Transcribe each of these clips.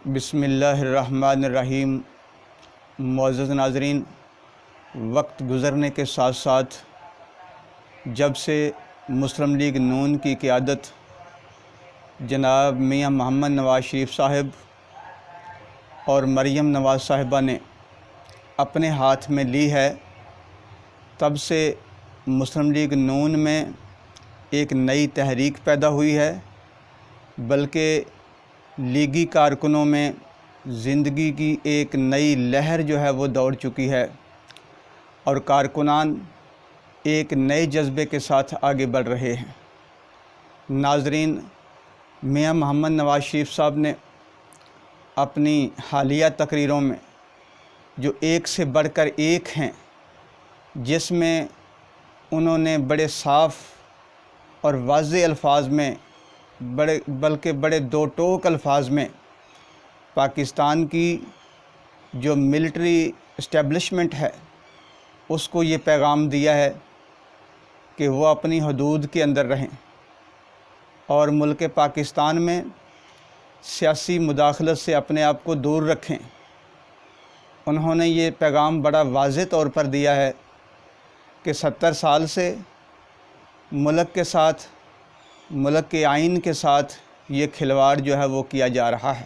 بسم اللہ الرحمن الرحیم۔ معزز ناظرین، وقت گزرنے کے ساتھ ساتھ جب سے مسلم لیگ نون کی قیادت جناب میاں محمد نواز شریف صاحب اور مریم نواز صاحبہ نے اپنے ہاتھ میں لی ہے، تب سے مسلم لیگ نون میں ایک نئی تحریک پیدا ہوئی ہے، بلکہ لیگی کارکنوں میں زندگی کی ایک نئی لہر جو ہے وہ دوڑ چکی ہے اور کارکنان ایک نئے جذبے کے ساتھ آگے بڑھ رہے ہیں۔ ناظرین، میاں محمد نواز شریف صاحب نے اپنی حالیہ تقریروں میں جو ایک سے بڑھ کر ایک ہیں، جس میں انہوں نے بڑے صاف اور واضح الفاظ میں بلکہ بڑے دو ٹوک الفاظ میں پاکستان کی جو ملٹری اسٹیبلشمنٹ ہے اس کو یہ پیغام دیا ہے کہ وہ اپنی حدود کے اندر رہیں اور ملک پاکستان میں سیاسی مداخلت سے اپنے آپ کو دور رکھیں۔ انہوں نے یہ پیغام بڑا واضح طور پر دیا ہے کہ 70 سال سے ملک کے ساتھ، ملک کے آئین کے ساتھ یہ کھلواڑ جو ہے وہ کیا جا رہا ہے۔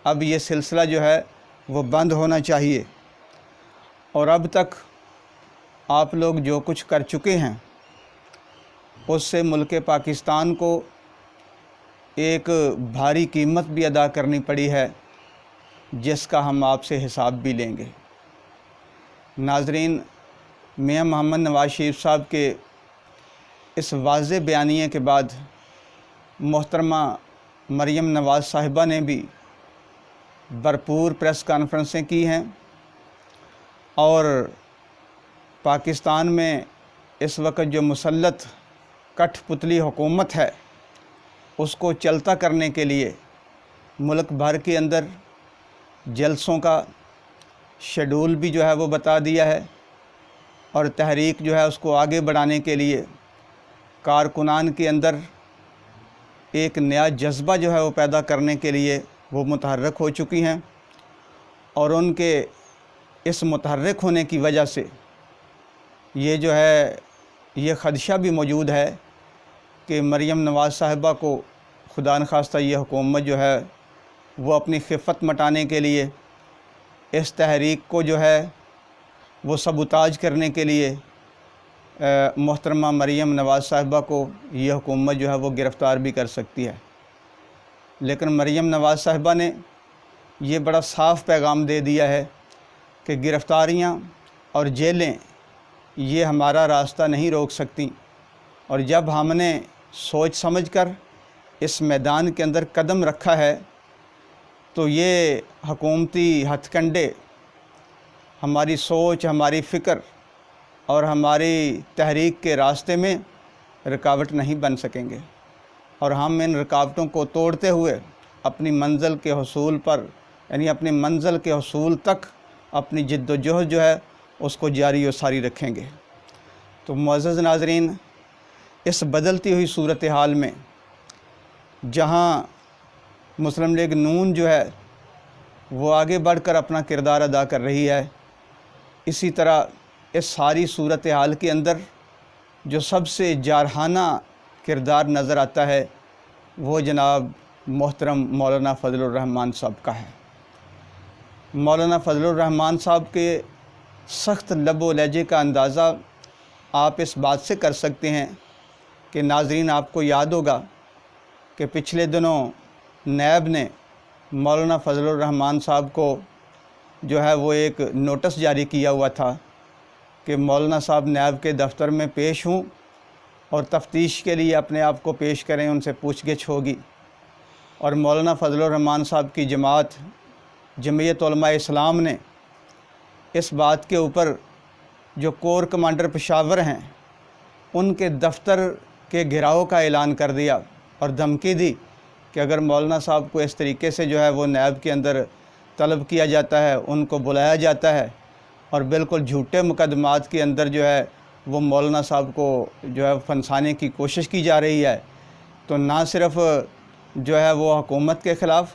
اب یہ سلسلہ جو ہے وہ بند ہونا چاہیے، اور اب تک آپ لوگ جو کچھ کر چکے ہیں اس سے ملک پاکستان کو ایک بھاری قیمت بھی ادا کرنی پڑی ہے، جس کا ہم آپ سے حساب بھی لیں گے۔ ناظرین، میاں محمد نواز شریف صاحب کے اس واضح بیانیے کے بعد محترمہ مریم نواز صاحبہ نے بھی بھرپور پریس کانفرنسیں کی ہیں، اور پاکستان میں اس وقت جو مسلط کٹھ پتلی حکومت ہے اس کو چلتا کرنے کے لیے ملک بھر کے اندر جلسوں کا شیڈول بھی جو ہے وہ بتا دیا ہے، اور تحریک جو ہے اس کو آگے بڑھانے کے لیے کارکنان کے اندر ایک نیا جذبہ جو ہے وہ پیدا کرنے کے لیے وہ متحرک ہو چکی ہیں، اور ان کے اس متحرک ہونے کی وجہ سے یہ جو ہے یہ خدشہ بھی موجود ہے کہ مریم نواز صاحبہ کو خدا نخواستہ یہ حکومت جو ہے وہ اپنی خفت مٹانے کے لیے اس تحریک کو جو ہے وہ سبوتاج کرنے کے لیے محترمہ مریم نواز صاحبہ کو یہ حکومت جو ہے وہ گرفتار بھی کر سکتی ہے۔ لیکن مریم نواز صاحبہ نے یہ بڑا صاف پیغام دے دیا ہے کہ گرفتاریاں اور جیلیں یہ ہمارا راستہ نہیں روک سکتی، اور جب ہم نے سوچ سمجھ کر اس میدان کے اندر قدم رکھا ہے تو یہ حکومتی ہتھ کنڈے ہماری سوچ، ہماری فکر اور ہماری تحریک کے راستے میں رکاوٹ نہیں بن سکیں گے، اور ہم ان رکاوٹوں کو توڑتے ہوئے اپنی منزل کے حصول پر، یعنی اپنی منزل کے حصول تک اپنی جد و جہد جو ہے اس کو جاری و ساری رکھیں گے۔ تو معزز ناظرین، اس بدلتی ہوئی صورتحال میں جہاں مسلم لیگ نون جو ہے وہ آگے بڑھ کر اپنا کردار ادا کر رہی ہے، اسی طرح اس ساری صورتحال کے اندر جو سب سے جارحانہ کردار نظر آتا ہے وہ جناب محترم مولانا فضل الرحمان صاحب کا ہے۔ مولانا فضل الرحمان صاحب کے سخت لب و لہجے کا اندازہ آپ اس بات سے کر سکتے ہیں کہ ناظرین، آپ کو یاد ہوگا کہ پچھلے دنوں نیب نے مولانا فضل الرحمان صاحب کو جو ہے وہ ایک نوٹس جاری کیا ہوا تھا کہ مولانا صاحب نیب کے دفتر میں پیش ہوں اور تفتیش کے لیے اپنے آپ کو پیش کریں، ان سے پوچھ گچھ ہوگی۔ اور مولانا فضل الرحمان صاحب کی جماعت جمعیت علماء اسلام نے اس بات کے اوپر جو کور کمانڈر پشاور ہیں ان کے دفتر کے گھراؤ کا اعلان کر دیا اور دھمکی دی کہ اگر مولانا صاحب کو اس طریقے سے جو ہے وہ نیب کے اندر طلب کیا جاتا ہے، ان کو بلایا جاتا ہے اور بالکل جھوٹے مقدمات کے اندر جو ہے وہ مولانا صاحب کو جو ہے پھنسانے کی کوشش کی جا رہی ہے، تو نہ صرف جو ہے وہ حکومت کے خلاف